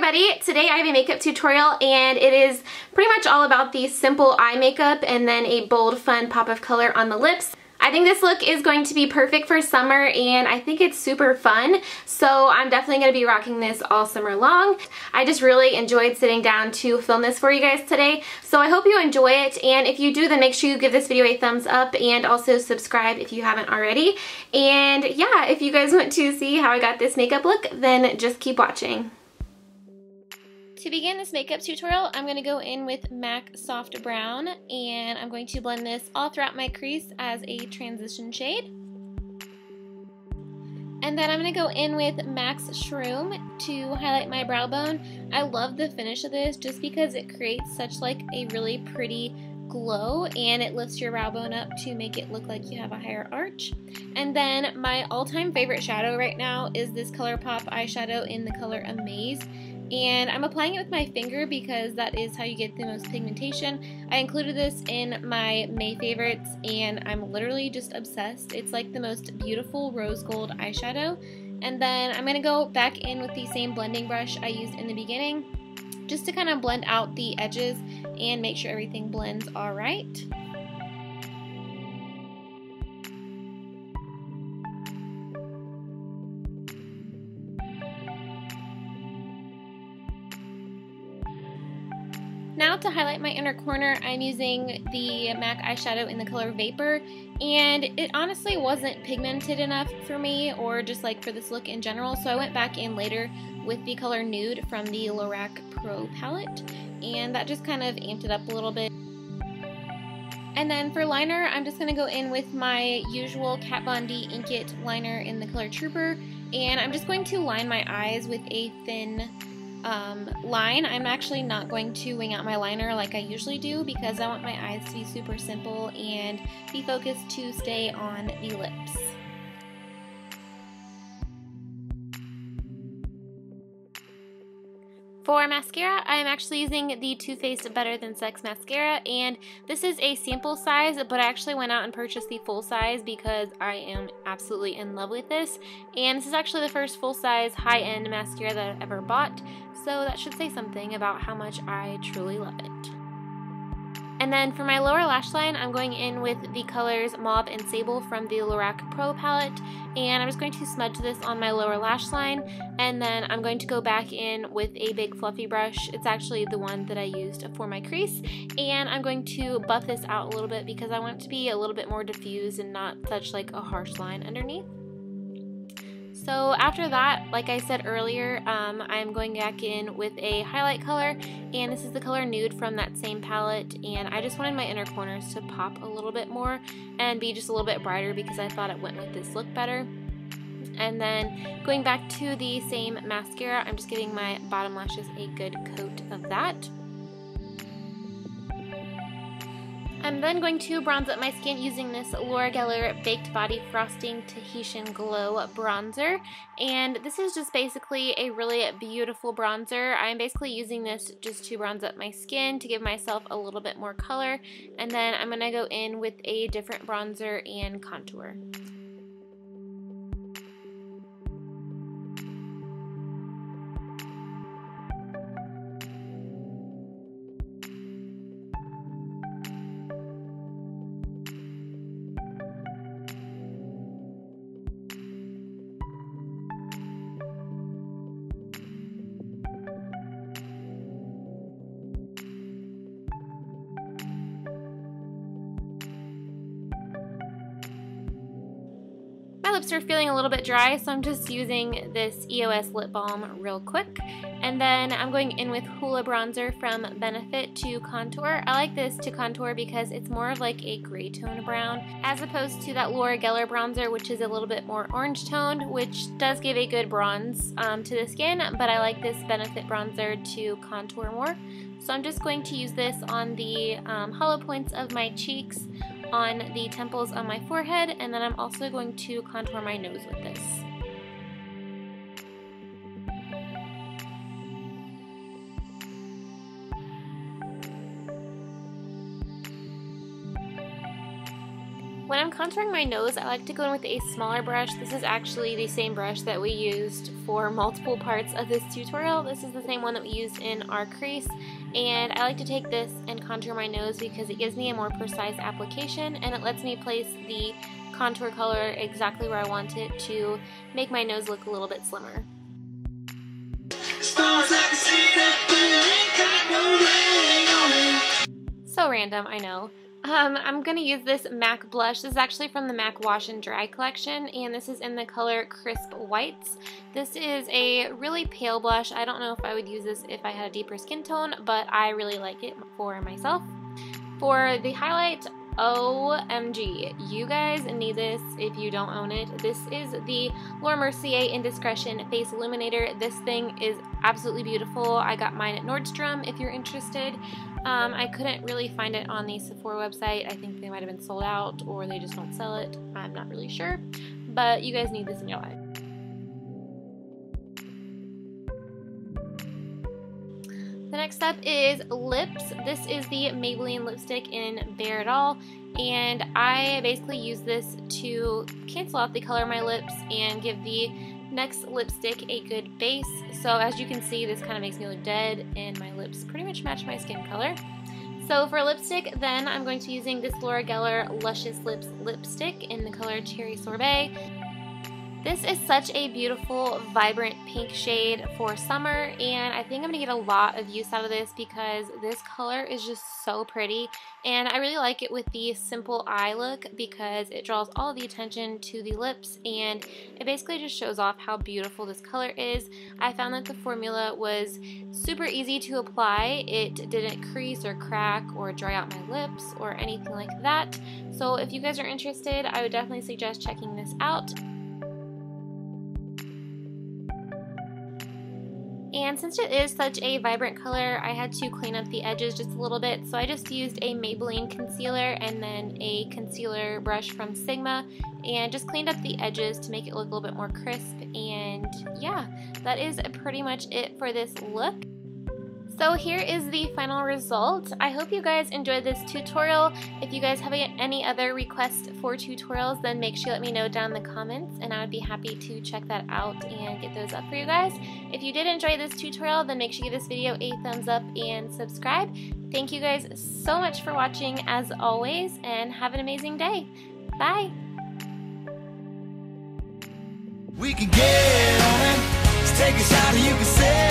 everybody! Today I have a makeup tutorial and it is pretty much all about the simple eye makeup and then a bold, fun pop of color on the lips. I think this look is going to be perfect for summer and I think it's super fun, so I'm definitely going to be rocking this all summer long. I just really enjoyed sitting down to film this for you guys today, so I hope you enjoy it, and if you do, then make sure you give this video a thumbs up and also subscribe if you haven't already. And yeah, if you guys want to see how I got this makeup look, then just keep watching. To begin this makeup tutorial, I'm going to go in with MAC Soft Brown, and I'm going to blend this all throughout my crease as a transition shade. And then I'm going to go in with MAC's Shroom to highlight my brow bone. I love the finish of this just because it creates such like a really pretty glow, and it lifts your brow bone up to make it look like you have a higher arch. And then my all-time favorite shadow right now is this ColourPop eyeshadow in the color Amaze. And I'm applying it with my finger because that is how you get the most pigmentation. I included this in my May favorites and I'm literally just obsessed. It's like the most beautiful rose gold eyeshadow. And then I'm going to go back in with the same blending brush I used in the beginning just to kind of blend out the edges and make sure everything blends all right. Now to highlight my inner corner, I'm using the MAC eyeshadow in the color Vapor, and it honestly wasn't pigmented enough for me, or just like for this look in general, so I went back in later with the color Nude from the Lorac Pro palette, and that just kind of amped it up a little bit. And then for liner, I'm just going to go in with my usual Kat Von D Ink It liner in the color Trooper, and I'm just going to line my eyes with a thin line. I'm actually not going to wing out my liner like I usually do because I want my eyes to be super simple and be focused to stay on the lips. For mascara, I am actually using the Too Faced Better Than Sex mascara, and this is a sample size, but I actually went out and purchased the full size because I am absolutely in love with this, and this is actually the first full-size high-end mascara that I've ever bought, so that should say something about how much I truly love it. And then for my lower lash line, I'm going in with the colors Mauve and Sable from the Lorac Pro palette, and I'm just going to smudge this on my lower lash line, and then I'm going to go back in with a big fluffy brush. It's actually the one that I used for my crease, and I'm going to buff this out a little bit because I want it to be a little bit more diffused and not such like a harsh line underneath. So after that, like I said earlier, I'm going back in with a highlight color, and this is the color Nude from that same palette, and I just wanted my inner corners to pop a little bit more and be just a little bit brighter because I thought it went with this look better. And then going back to the same mascara, I'm just giving my bottom lashes a good coat of that. I'm then going to bronze up my skin using this Laura Geller Baked Body Frosting Tahitian Glow bronzer, and this is just basically a really beautiful bronzer. I'm basically using this just to bronze up my skin to give myself a little bit more color, and then I'm going to go in with a different bronzer and contour. My lips are feeling a little bit dry, so I'm just using this EOS lip balm real quick. And then I'm going in with Hoola bronzer from Benefit to contour. I like this to contour because it's more of like a gray tone brown as opposed to that Laura Geller bronzer, which is a little bit more orange toned, which does give a good bronze to the skin, but I like this Benefit bronzer to contour more. So I'm just going to use this on the hollow points of my cheeks, on the temples on my forehead, and then I'm also going to contour my nose with this. When I'm contouring my nose, I like to go in with a smaller brush. This is actually the same brush that we used for multiple parts of this tutorial. This is the same one that we used in our crease, and I like to take this and contour my nose because it gives me a more precise application and it lets me place the contour color exactly where I want it to make my nose look a little bit slimmer. So random, I know. I'm going to use this MAC blush. This is actually from the MAC Wash and Dry collection, and this is in the color Crisp Whites. This is a really pale blush. I don't know if I would use this if I had a deeper skin tone, but I really like it for myself. For the highlight, OMG, you guys need this if you don't own it. This is the Laura Mercier Indiscretion Face Illuminator. This thing is absolutely beautiful. I got mine at Nordstrom if you're interested. I couldn't really find it on the Sephora website. I think they might have been sold out or they just don't sell it. I'm not really sure, but you guys need this in your life. The next step is lips. This is the Maybelline lipstick in Bare It All, and I basically use this to cancel out the color of my lips and give the next lipstick a good base. So as you can see, this kind of makes me look dead, and my lips pretty much match my skin color. So for lipstick, then I'm going to be using this Laura Geller Luscious Lips lipstick in the color Cherry Sorbet. This is such a beautiful, vibrant pink shade for summer, and I think I'm going to get a lot of use out of this because this color is just so pretty, and I really like it with the simple eye look because it draws all the attention to the lips, and it basically just shows off how beautiful this color is. I found that the formula was super easy to apply. It didn't crease or crack or dry out my lips or anything like that, so if you guys are interested, I would definitely suggest checking this out. And since it is such a vibrant color, I had to clean up the edges just a little bit, so I just used a Maybelline concealer and then a concealer brush from Sigma and just cleaned up the edges to make it look a little bit more crisp. And yeah, that is pretty much it for this look. So here is the final result. I hope you guys enjoyed this tutorial. If you guys have any other requests for tutorials, then make sure you let me know down in the comments, and I would be happy to check that out and get those up for you guys. If you did enjoy this tutorial, then make sure you give this video a thumbs up and subscribe. Thank you guys so much for watching as always, and have an amazing day. Bye! We can get on it. Let's take a shot and you can say